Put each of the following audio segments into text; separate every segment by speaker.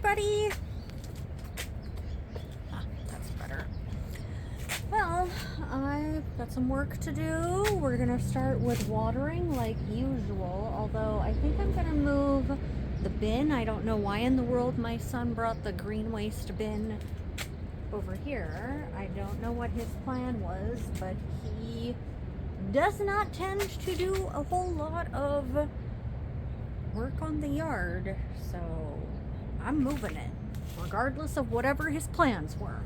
Speaker 1: everybody. That's better. Well, I've got some work to do. We're gonna start with watering like usual, although I think I'm gonna move the bin. I don't know why in the world my son brought the green waste bin over here. I don't know what his plan was, but he does not tend to do a whole lot of work on the yard, so I'm moving it, regardless of whatever his plans were.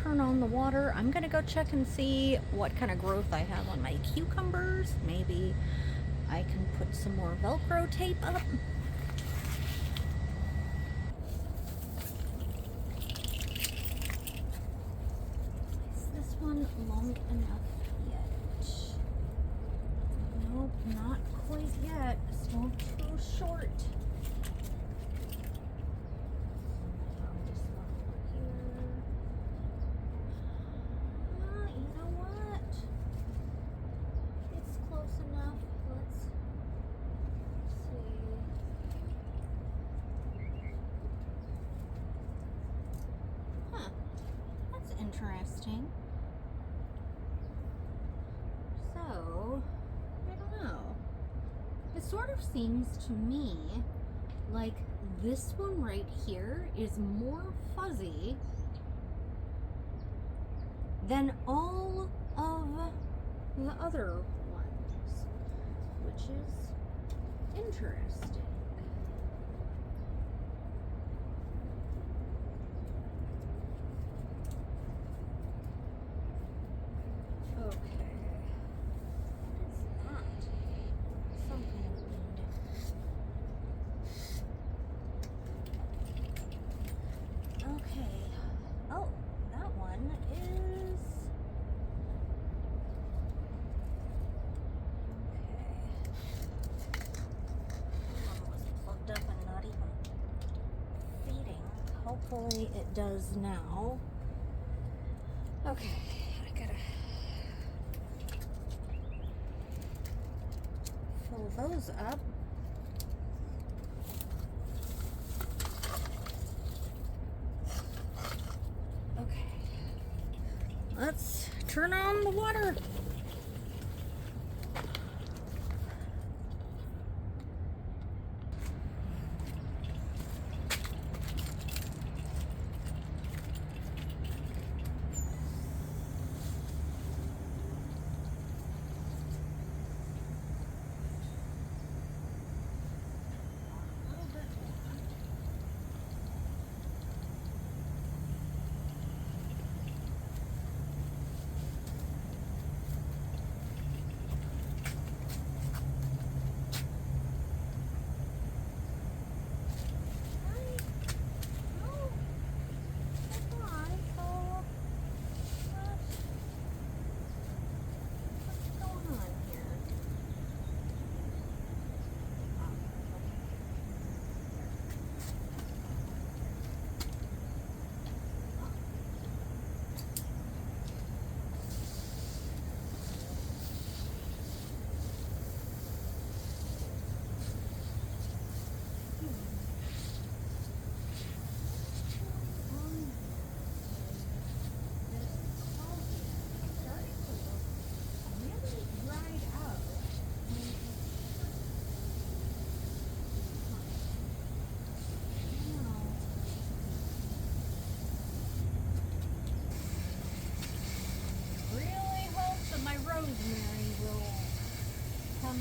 Speaker 1: Turn on the water, I'm gonna go check and see what kind of growth I have on my cucumbers. Maybe I can put some more Velcro tape up. Is this one long enough yet? Nope, not quite yet. Still too short. Interesting. So, I don't know. It sort of seems to me like this one right here is more fuzzy than all of the other ones, which is interesting. Hopefully it does now. Okay, I gotta fill those up. Okay, let's turn on the water.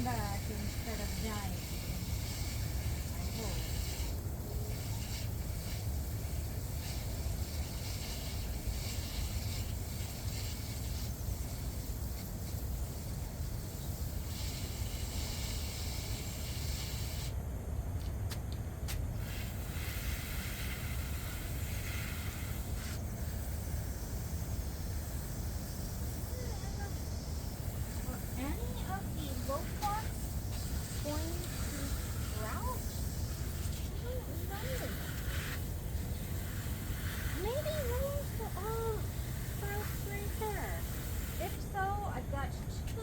Speaker 1: back instead of dying. I hope. Are any of the loquats going to sprout? I don't know. Maybe those are sprouts right there. If so, I've got 2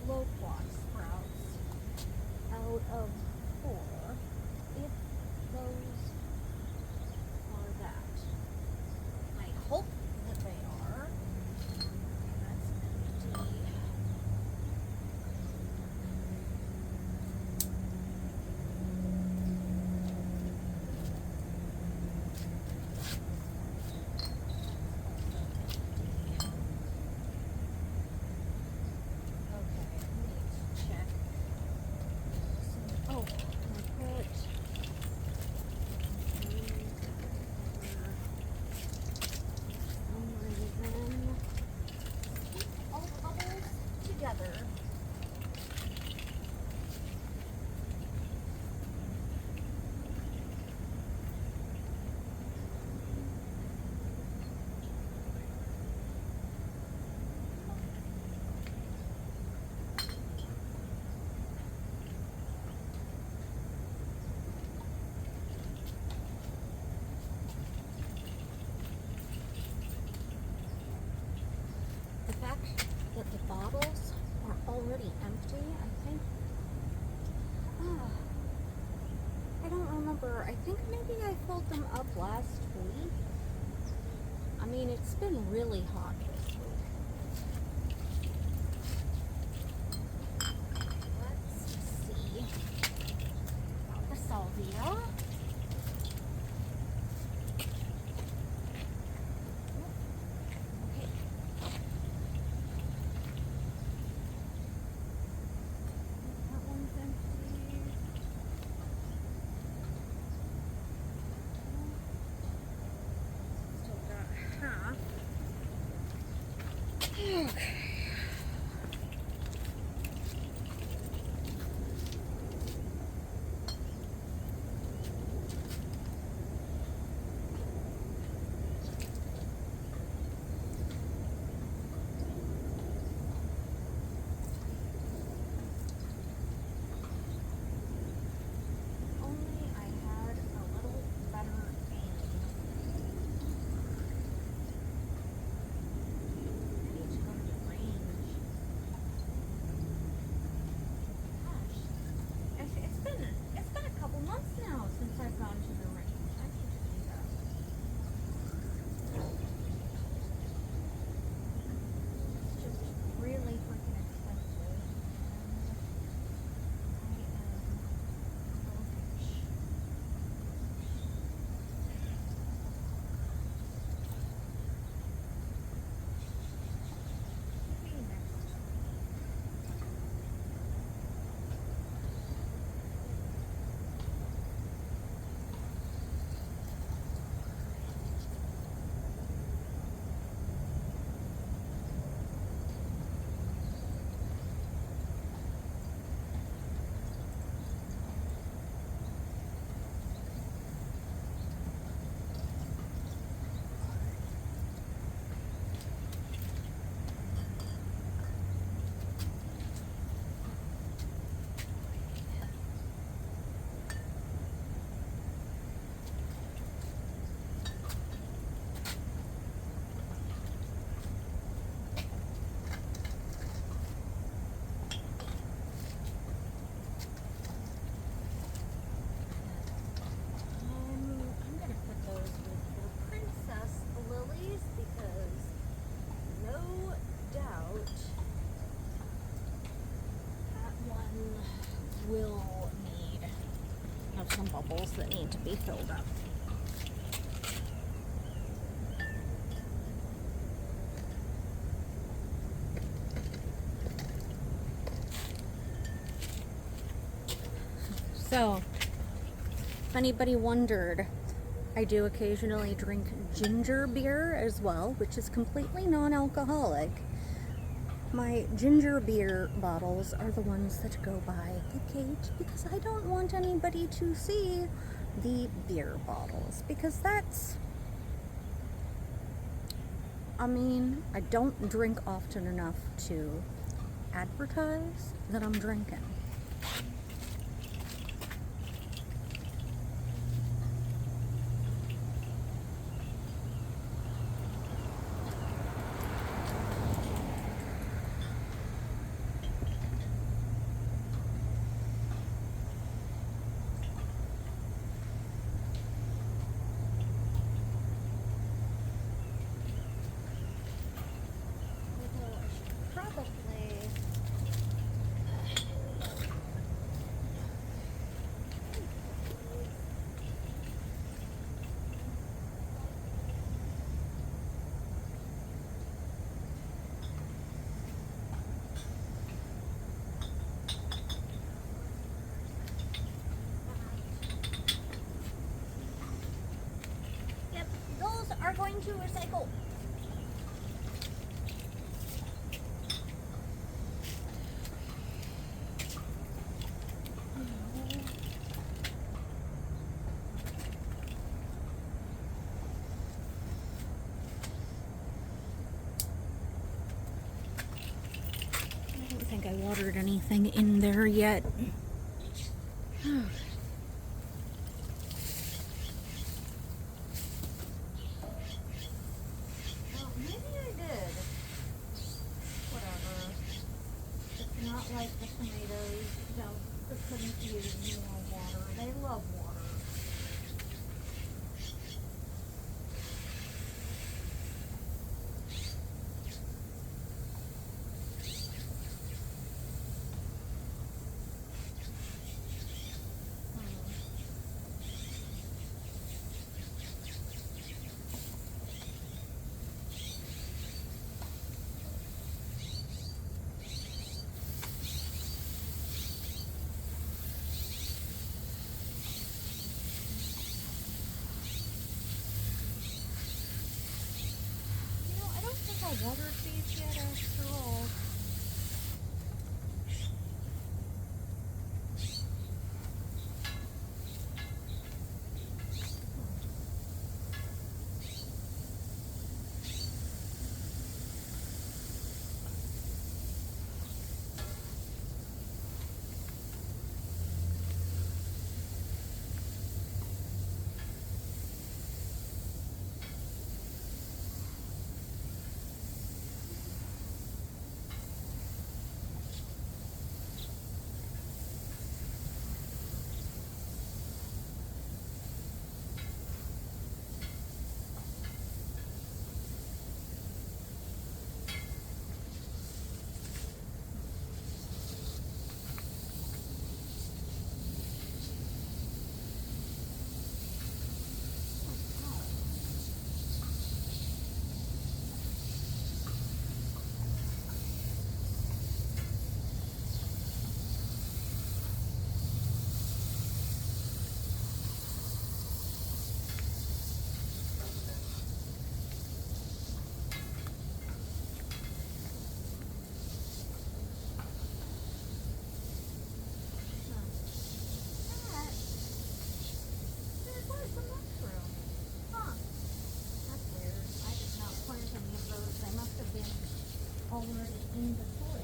Speaker 1: loquat sprouts out of 4. If those are that. I hope that they are. That's empty. Okay, I need to check. Oh, I put keep all the bubbles together. The fact that the bottles are already empty, I think. I don't remember. I think maybe I filled them up last week. I mean, it's been really hot this week. Let's see. Got the salvia. Okay. That one's empty. Still got half. Okay. Only I had a little better aim. I need to go to the range. Gosh, it's been a couple months now since I've gone to the range. I need to do that. It's just really freaking expensive, and I am rich. Maybe next time. I'm gonna put those with the princess lilies because no doubt that one will have some bubbles that need to be filled up. So, if anybody wondered, I do occasionally drink ginger beer as well, which is completely non-alcoholic. My ginger beer bottles are the ones that go by the gate because I don't want anybody to see the beer bottles, because that's, I mean, I don't drink often enough to advertise that I'm drinking. Yep, those are going to recycle. I don't think I watered anything in there yet. Like the tomatoes couldn't use more water. They love water. I watered these yet after all. Already in the soil.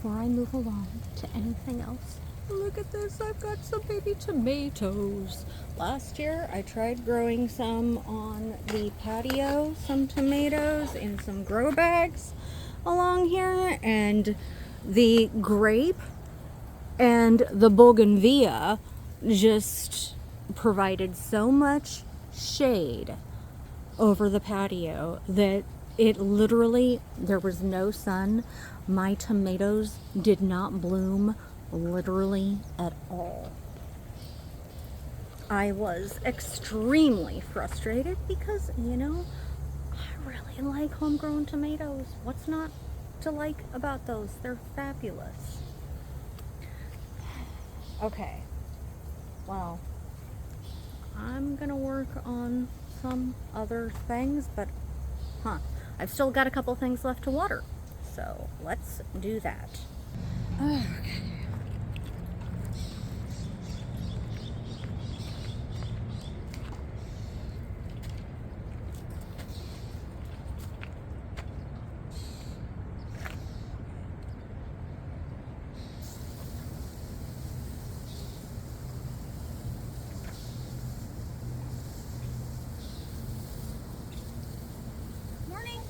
Speaker 1: before I move along to anything else, look at this. I've got some baby tomatoes. Last year I tried growing some on the patio, some tomatoes in some grow bags along here, and the grape and the bougainvillea just provided so much shade over the patio that it literally, there was no sun. My tomatoes did not bloom literally at all. I was extremely frustrated because, you know, I really like homegrown tomatoes. What's not to like about those? They're fabulous. Okay, well, I'm gonna work on some other things, but I've still got a couple things left to water, so let's do that. Okay. Morning.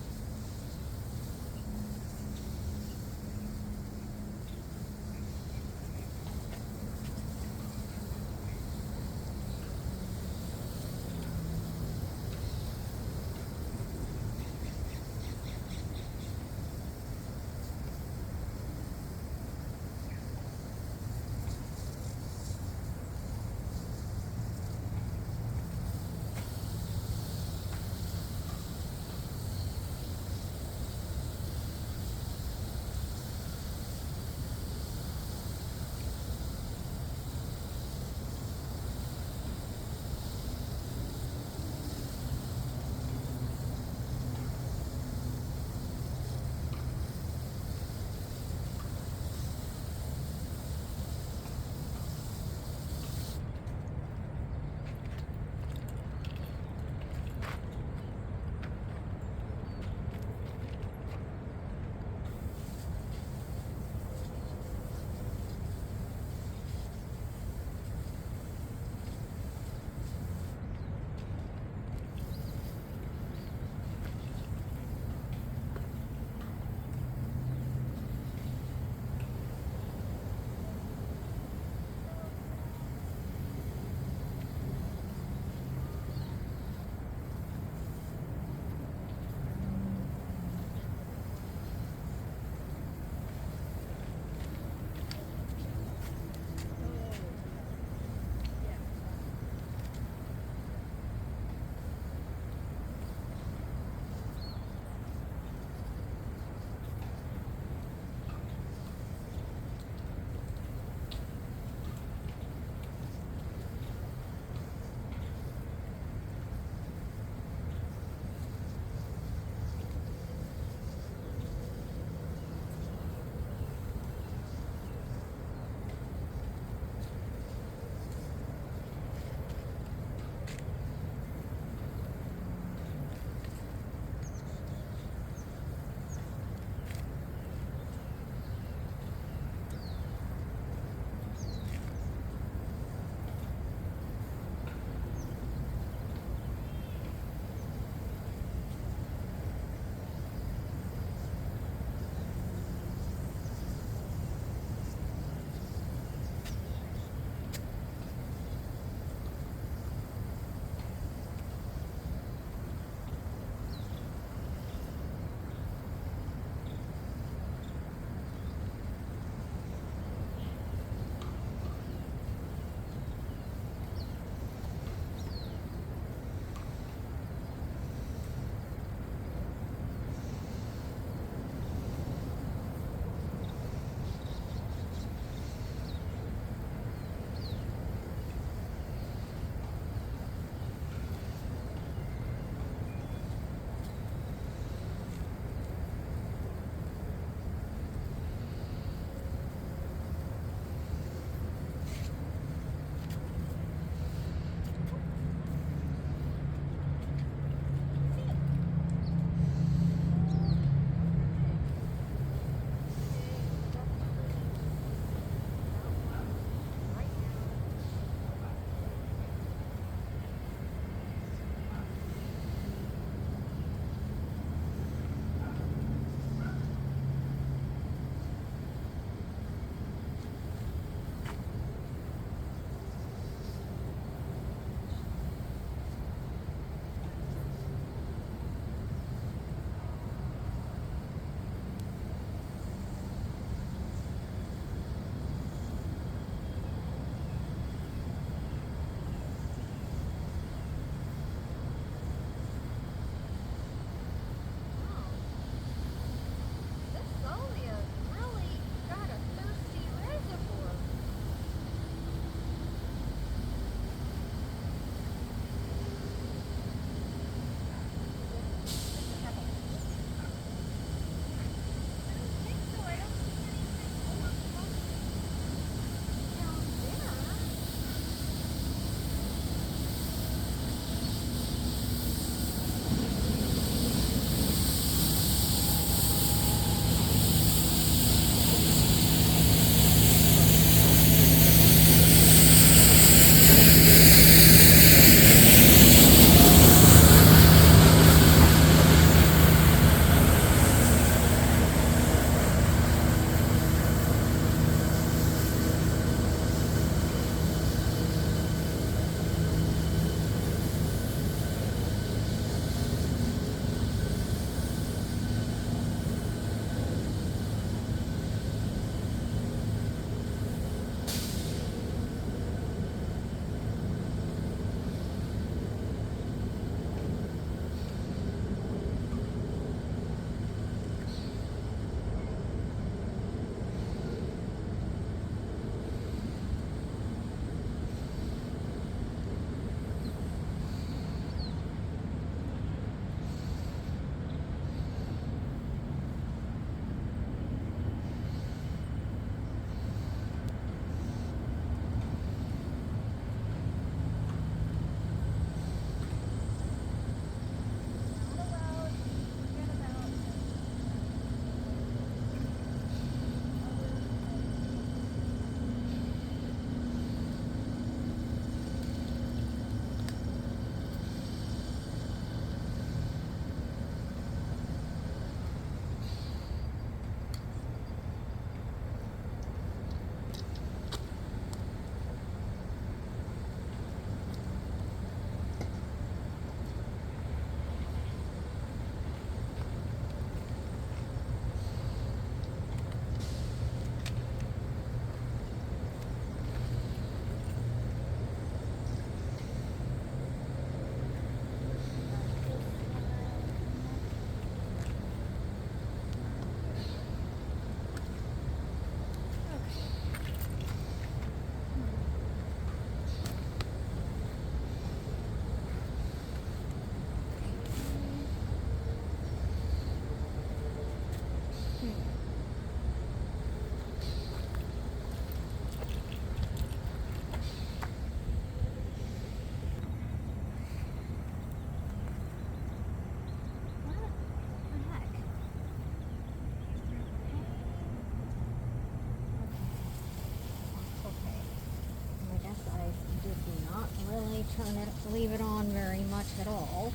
Speaker 1: turn it, leave it on very much at all.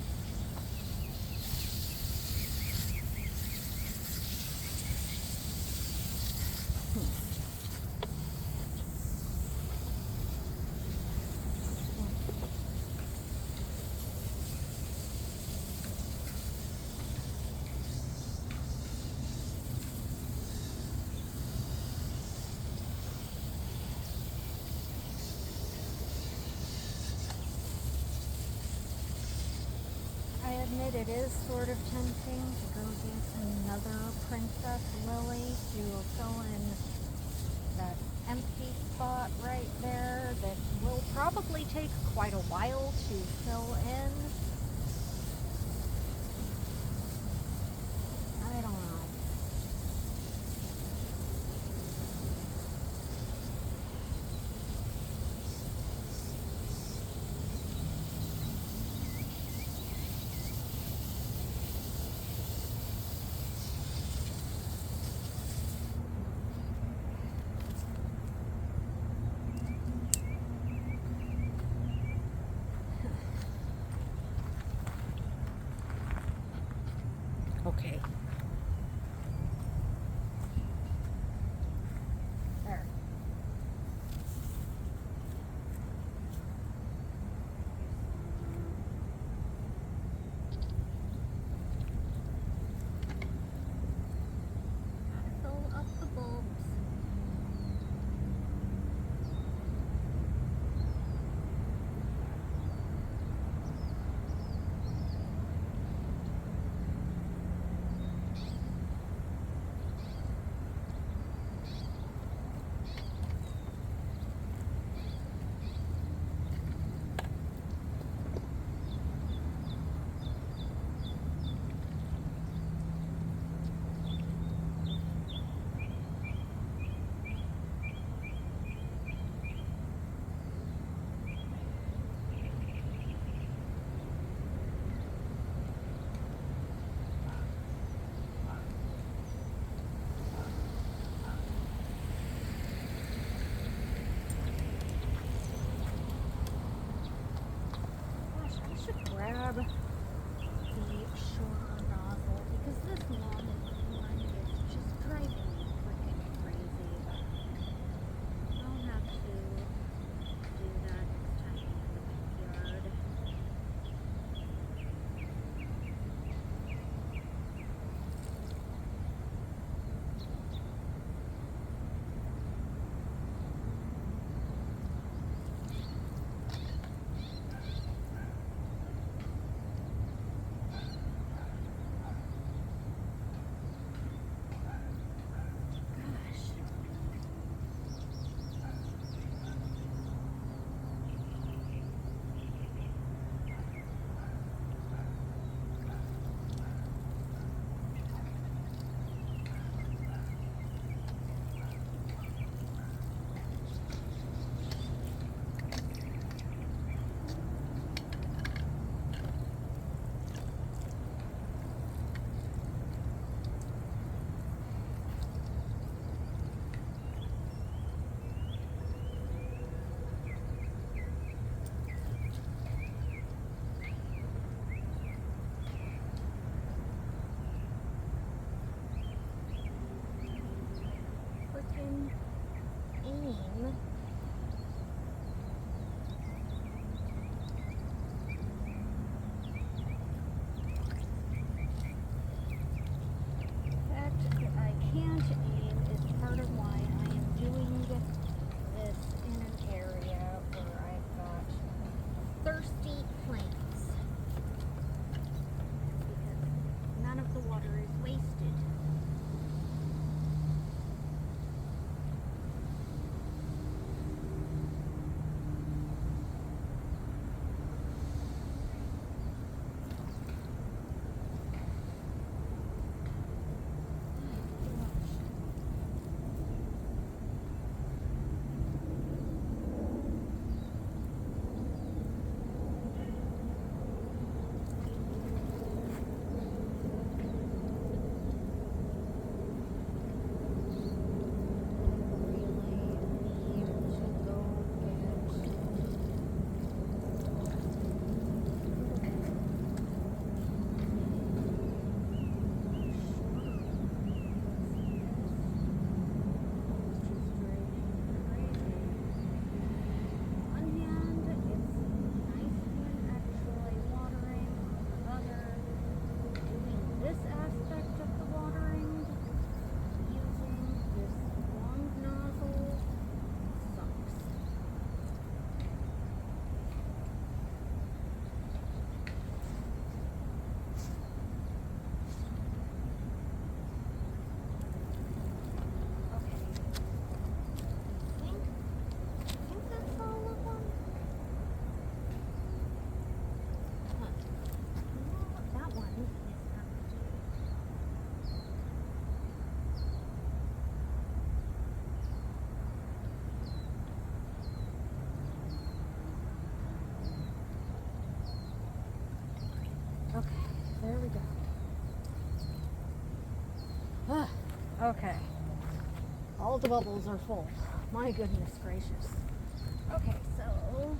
Speaker 1: I admit it is sort of tempting to go get another Princess Lily to fill in that empty spot right there that will probably take quite a while to fill in. I don't know. Okay. There. Gotta fill up the bulbs. Gosh, I should grab the shorter nozzle because this long one is just driving me freaking crazy. I'll have to do that next time in the backyard. Gosh. Freaking aim. The fact that I can't aim is part of why I am doing this in an area where I've got thirsty plants. Because none of the water is wasted. Okay. All the bubbles are full. My goodness gracious. Okay, so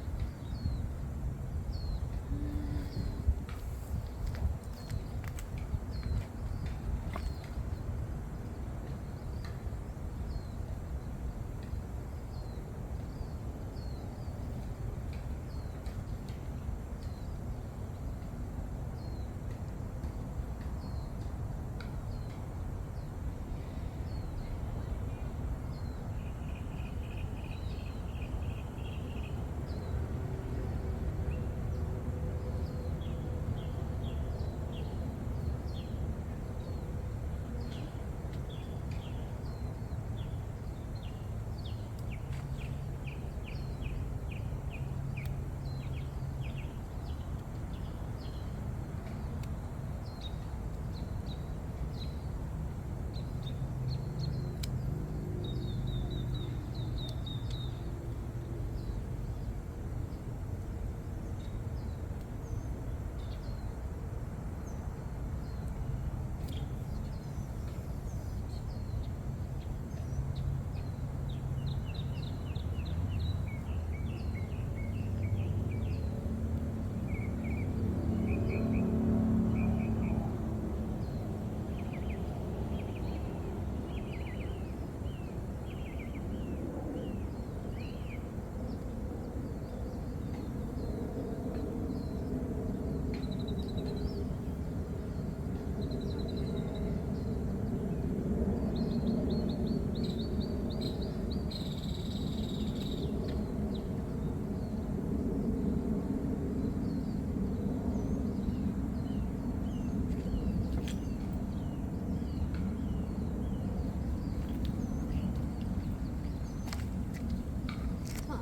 Speaker 1: huh.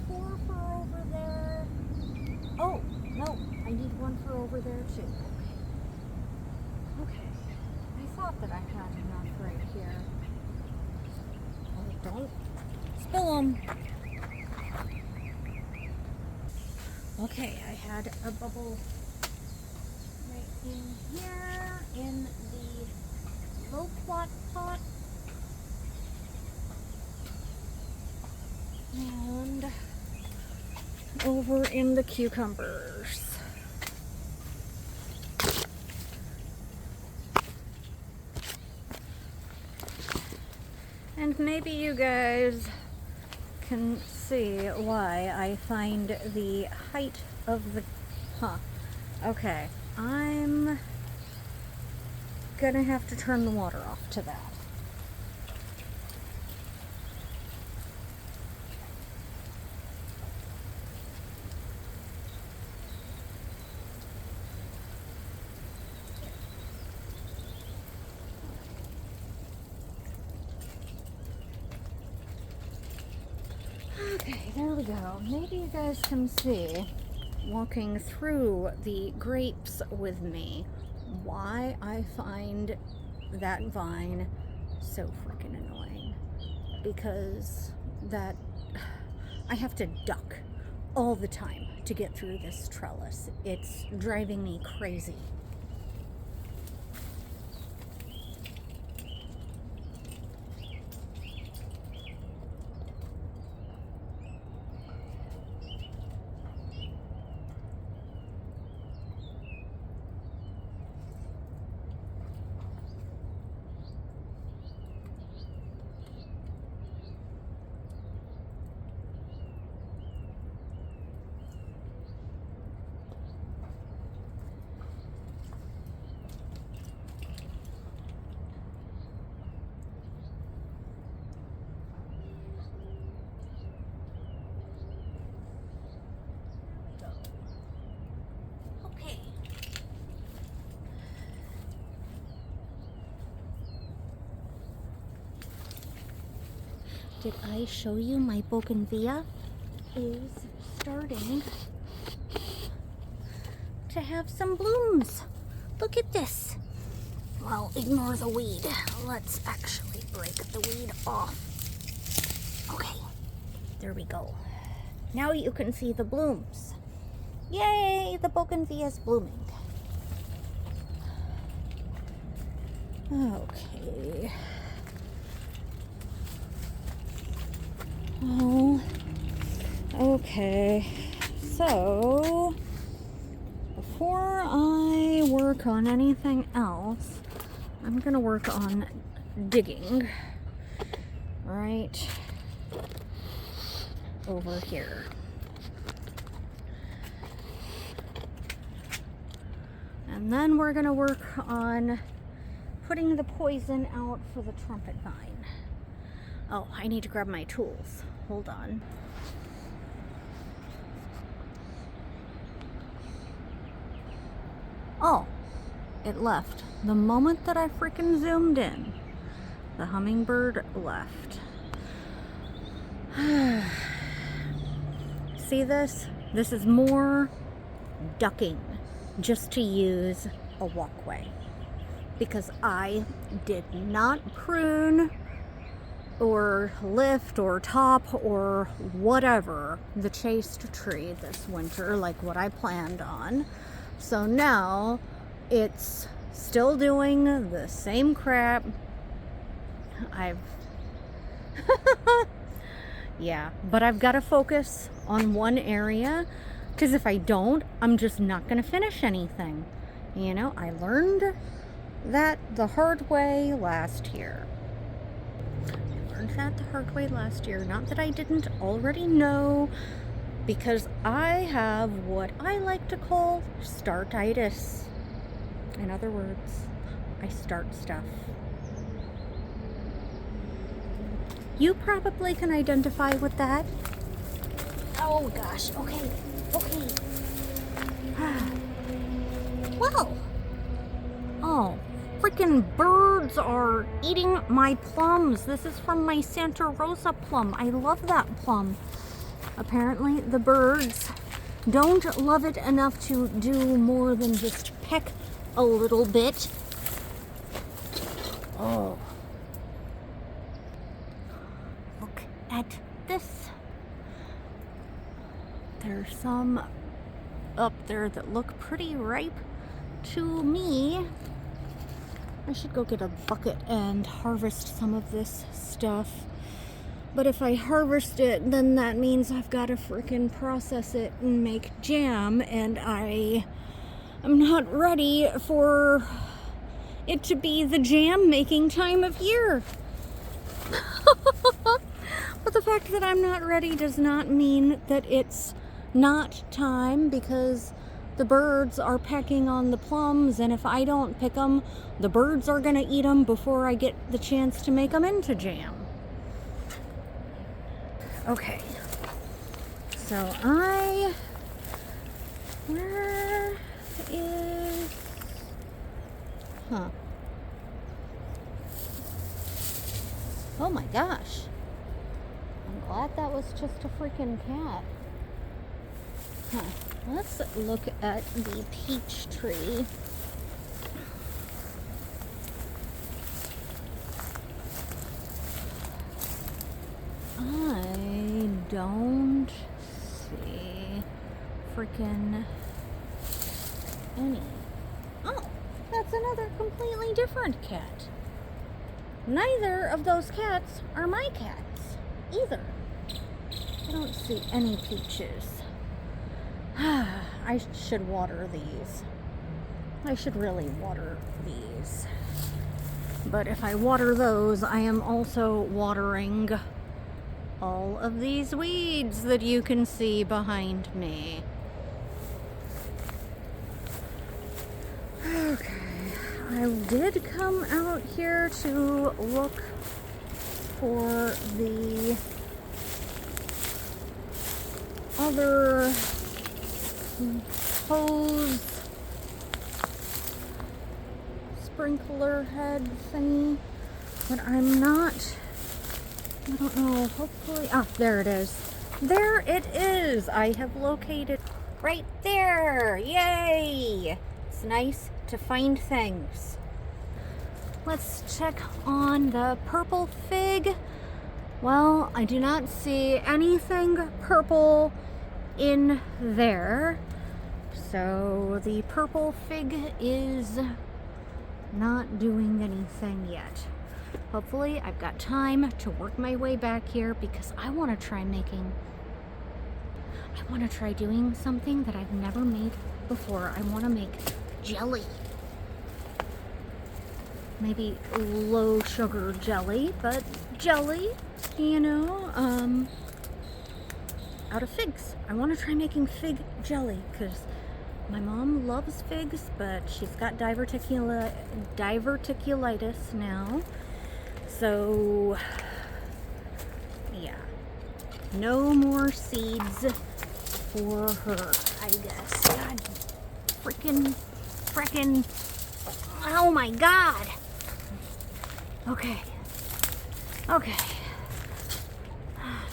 Speaker 1: 4 for over there. Oh, no, I need 1 for over there too. Okay. I thought that I had enough right here. Oh, don't spill them. Okay, I had a bubble right in here in the low plot pot. And over in the cucumbers. And maybe you guys can see why I find the height of the... Okay, I'm gonna have to turn the water off to that. Okay, there we go. Maybe you guys can see, walking through the grapes with me, why I find that vine so freaking annoying. Because I have to duck all the time to get through this trellis. It's driving me crazy. Did I show you my bougainvillea is starting to have some blooms? Look at this. Well, ignore the weed. Let's actually break the weed off. Okay, there we go. Now you can see the blooms. Yay, the bougainvillea is blooming. Okay. Well, okay. So, before I work on anything else, I'm gonna work on digging right over here. And then we're gonna work on putting the poison out for the trumpet vine. Oh, I need to grab my tools. Hold on. Oh, it left. The moment that I freaking zoomed in, the hummingbird left. See this? This is more ducking just to use a walkway. Because I did not prune or lift or top or whatever the chaste tree this winter like what I planned on. So now it's still doing the same crap. Yeah, but I've got to focus on one area, because if I don't, I'm just not going to finish anything. You know, I learned that the hard way last year. Not that I didn't already know, because I have what I like to call startitis. In other words, I start stuff. You probably can identify with that. Oh gosh, okay. Well, oh, freaking birds are eating my plums. This is from my Santa Rosa plum. I love that plum. Apparently the birds don't love it enough to do more than just peck a little bit. Oh. Look at this. There's some up there that look pretty ripe to me. I should go get a bucket and harvest some of this stuff. But if I harvest it, then that means I've got to freaking process it and make jam, and I'm not ready for it to be the jam making time of year. But the fact that I'm not ready does not mean that it's not time, because the birds are pecking on the plums, and if I don't pick them, the birds are gonna eat them before I get the chance to make them into jam. Okay, so where is, oh my gosh, I'm glad that was just a freaking cat. Let's look at the peach tree. I don't see freaking any. Oh, that's another completely different cat. Neither of those cats are my cats either. I don't see any peaches. I should water these. I should really water these. But if I water those, I am also watering all of these weeds that you can see behind me. Okay, I did come out here to look for the other hose sprinkler head thingy, but I don't know, hopefully, there it is. There it is. I have located right there. Yay! It's nice to find things. Let's check on the purple fig. Well, I do not see anything purple in there. So the purple fig is not doing anything yet. Hopefully I've got time to work my way back here because I want to try doing something that I've never made before. I want to make jelly. Maybe low sugar jelly, but jelly, you know, out of figs. I want to try making fig jelly because my mom loves figs, but she's got diverticulitis now. So, yeah, no more seeds for her, I guess. God, frickin', oh my God.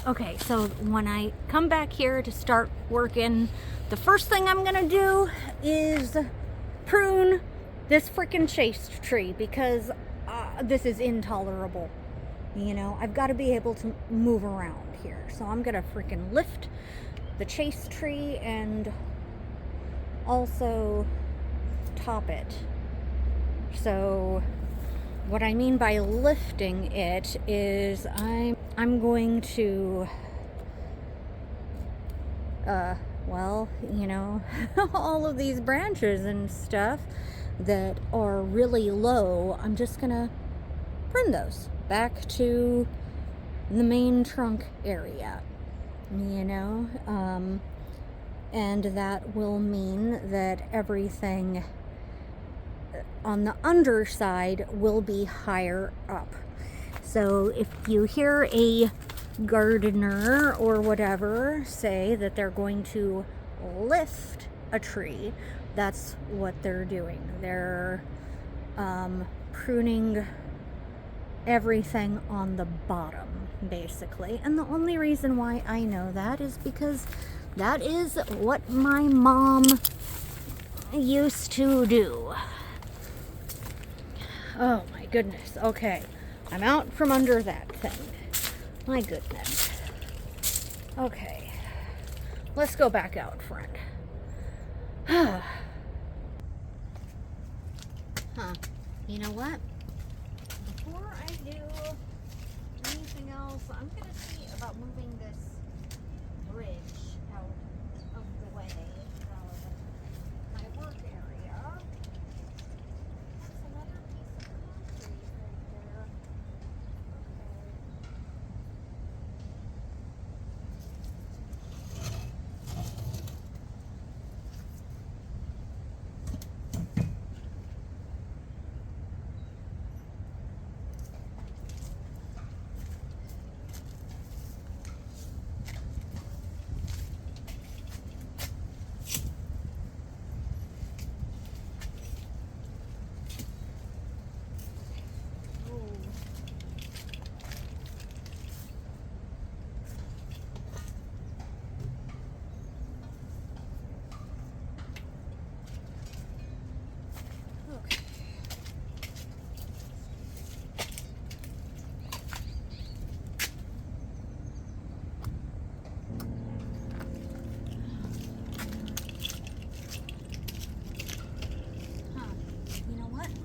Speaker 1: Okay, so when I come back here to start working, the first thing I'm gonna do is prune this freaking chase tree because this is intolerable. You know, I've got to be able to move around here. So I'm gonna freaking lift the chase tree and also top it. So what I mean by lifting it is I'm going to well, you know, all of these branches and stuff that are really low, I'm just gonna prune those back to the main trunk area, you know, and that will mean that everything on the underside will be higher up. So if you hear a gardener or whatever say that they're going to lift a tree, that's what they're doing. They're pruning everything on the bottom, basically. And the only reason why I know that is because that is what my mom used to do. Oh my goodness. Okay, I'm out from under that thing. My goodness. Okay, let's go back out front. Huh. You know what? Before I do anything else, I'm gonna see about moving this bridge out of the way of my work area. That's another piece of concrete right there.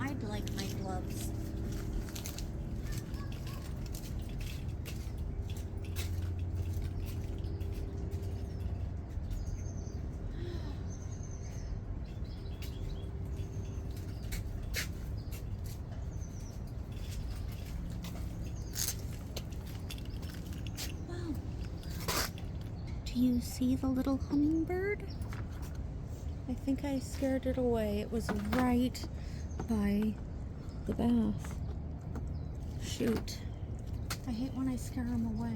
Speaker 1: I'd like my gloves. Wow. Do you see the little hummingbird? I think I scared it away. It was right by the bath. Shoot. I hate when I scare them away.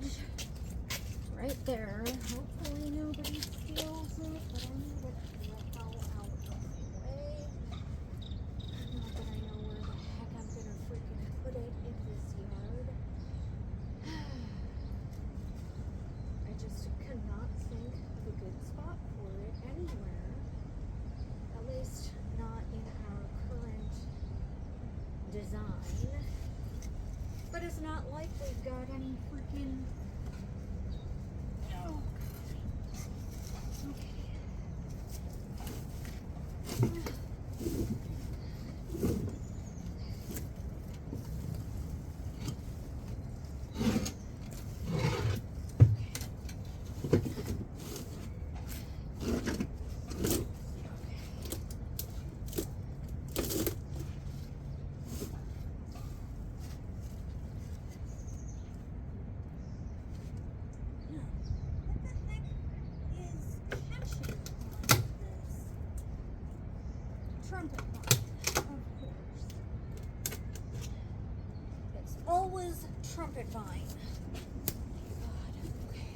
Speaker 1: garbage right there. Hopefully nobody steals it, but I'm gonna get the hell out of my way. Not that I know where the heck I'm gonna freaking put it in this yard. I just cannot think of a good spot for it anywhere. At least not in our current design. But it's not like we've got any freaking... Oh, God. Trumpet vine, of course. It's always trumpet vine. God, okay.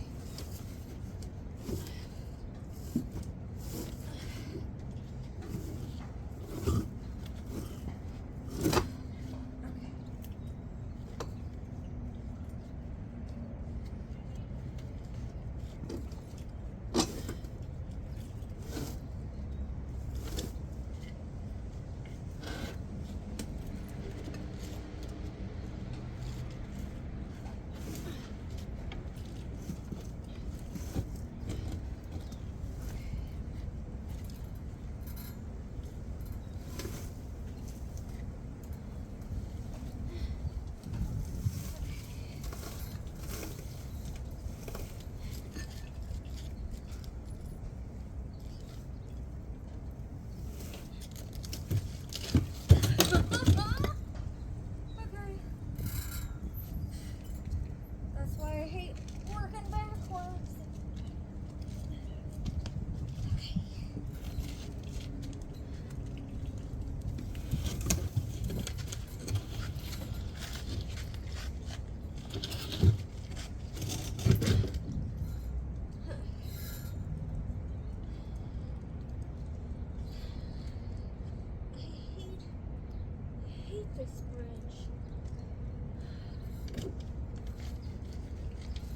Speaker 1: This bridge.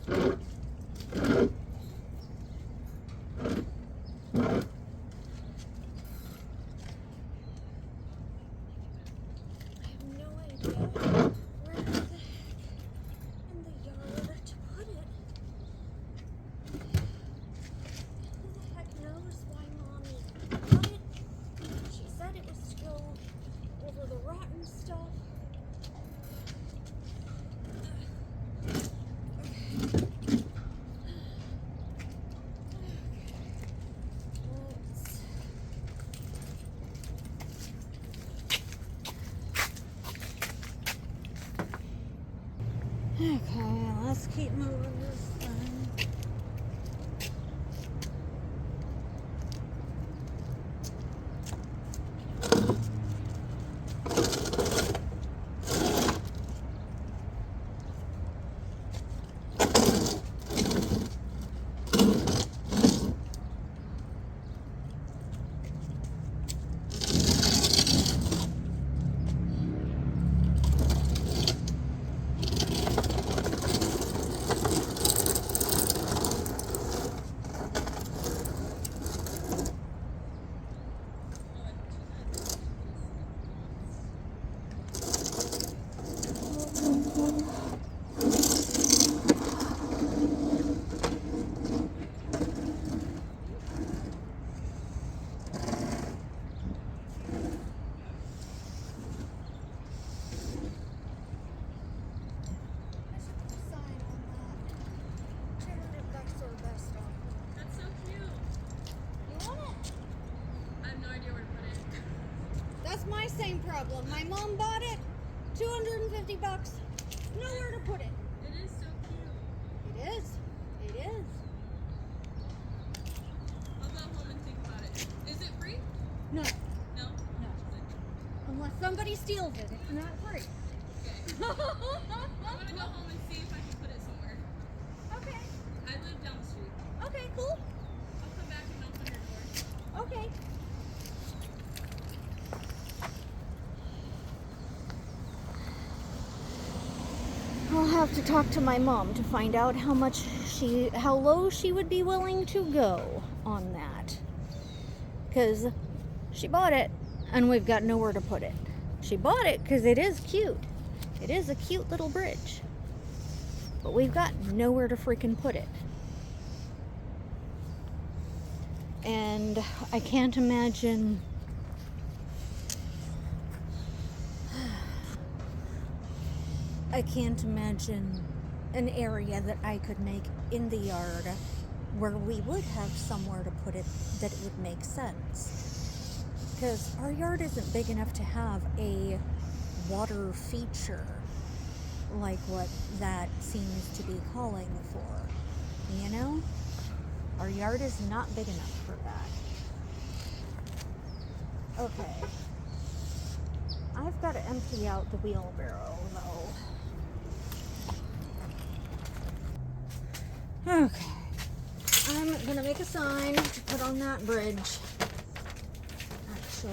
Speaker 1: I have no idea where the heck in the yard to put it. Who the heck knows why Mommy got it? She said it was to go over the rotten stuff. Okay, let's keep moving this thing. Same problem. My mom bought it, $250. Nowhere to put it.
Speaker 2: It is so cute.
Speaker 1: It is. It is.
Speaker 2: I'll go home and think about it. Is it free?
Speaker 1: No.
Speaker 2: No?
Speaker 1: No. Unless somebody steals it, it's not free.
Speaker 2: Okay. I'm gonna go home and see if I can put it somewhere.
Speaker 1: Okay, cool.
Speaker 2: I'll come back and knock on your door.
Speaker 1: Okay. I'll have to talk to my mom to find out how low she would be willing to go on that. Because she bought it and we've got nowhere to put it. She bought it because it is cute. It is a cute little bridge. But we've got nowhere to freaking put it. And I can't imagine an area that I could make in the yard where we would have somewhere to put it that it would make sense. Because our yard isn't big enough to have a water feature like what that seems to be calling for. You know? Our yard is not big enough for that. Okay. I've got to empty out the wheelbarrow, though. Okay. I'm going to make a sign to put on that bridge. Actually.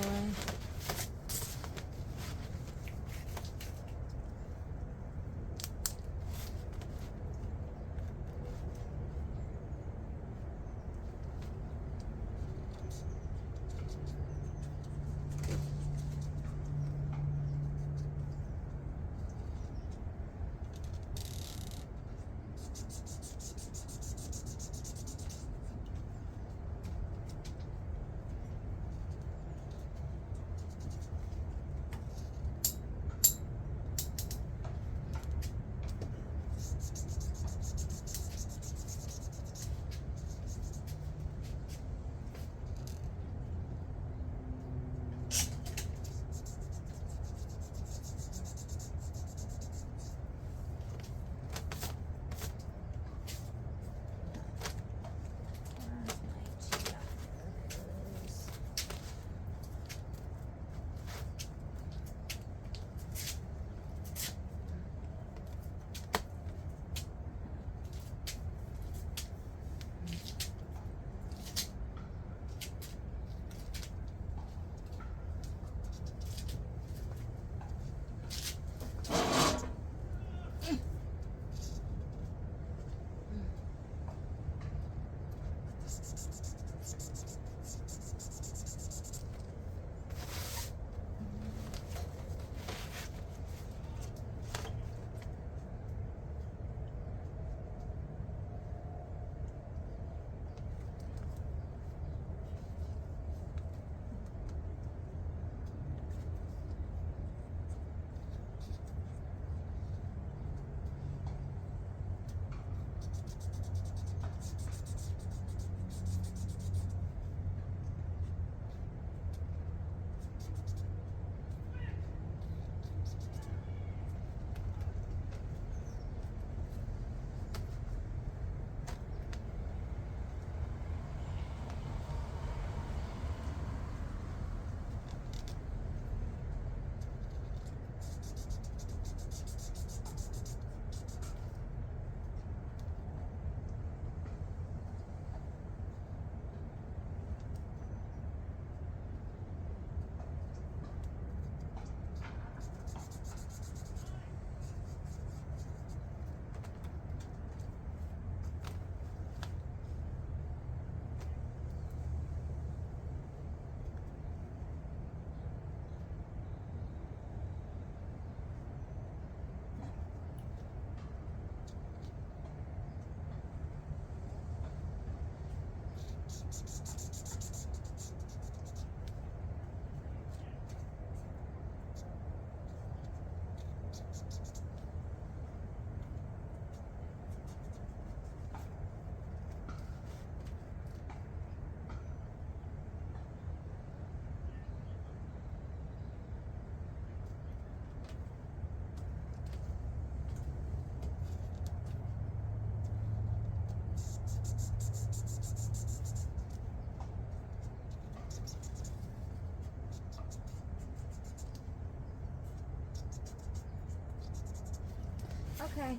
Speaker 1: Okay.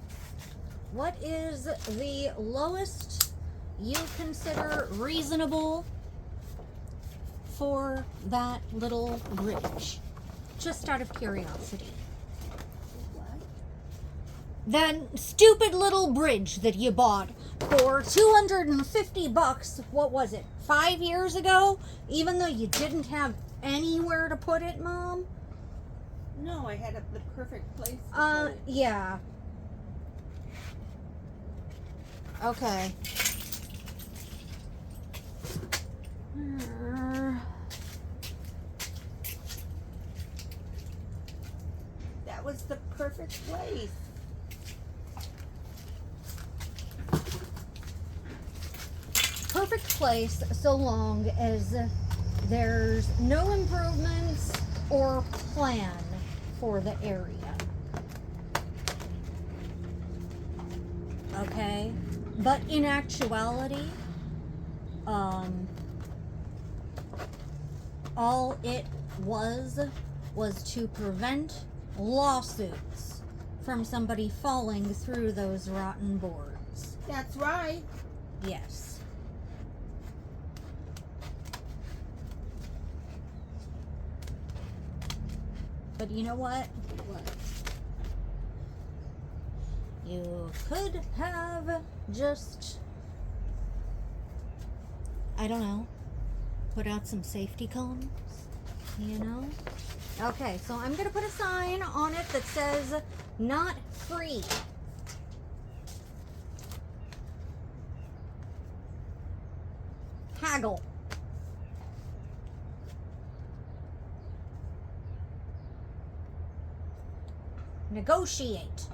Speaker 1: What is the lowest you consider reasonable for that little bridge? Just out of curiosity.
Speaker 3: What?
Speaker 1: That stupid little bridge that you bought for $250, what was it, 5 years ago? Even though you didn't have anywhere to put it, Mom?
Speaker 3: No, I had the perfect place to put it.
Speaker 1: Yeah. Okay.
Speaker 3: That was the perfect place.
Speaker 1: Perfect place so long as there's no improvements or plan for the area. Okay? But in actuality, all it was to prevent lawsuits from somebody falling through those rotten boards.
Speaker 3: That's right.
Speaker 1: Yes. But you know what?
Speaker 3: What?
Speaker 1: You could have just, I don't know, put out some safety cones, you know? Okay, so I'm going to put a sign on it that says, not free. Haggle. Negotiate.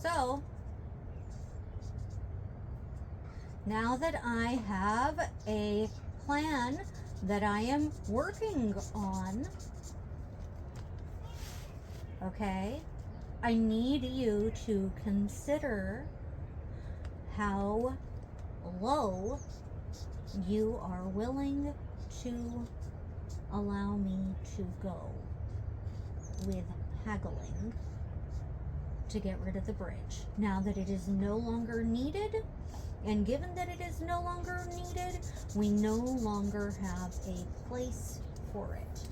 Speaker 1: So, now that I have a plan that I am working on, okay, I need you to consider how low you are willing to allow me to go with haggling to get rid of the bridge. Now that it is no longer needed, and given that it is no longer needed, we no longer have a place for it.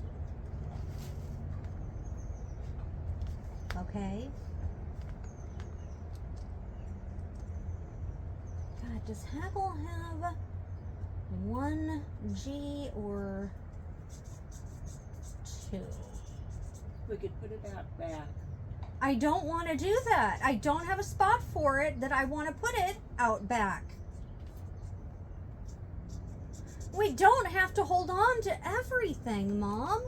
Speaker 1: Okay? God, does haggle have 1G or 2?
Speaker 3: We could put it out back.
Speaker 1: I don't want to do that. I don't have a spot for it that I want to put it out back. We don't have to hold on to everything, Mom.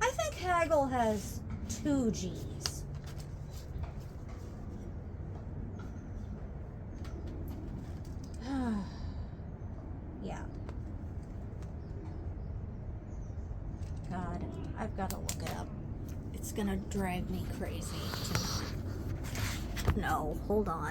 Speaker 1: I think haggle has 2 G's. Yeah. God, I've got to look it up. It's gonna drive me crazy to not. No, hold on.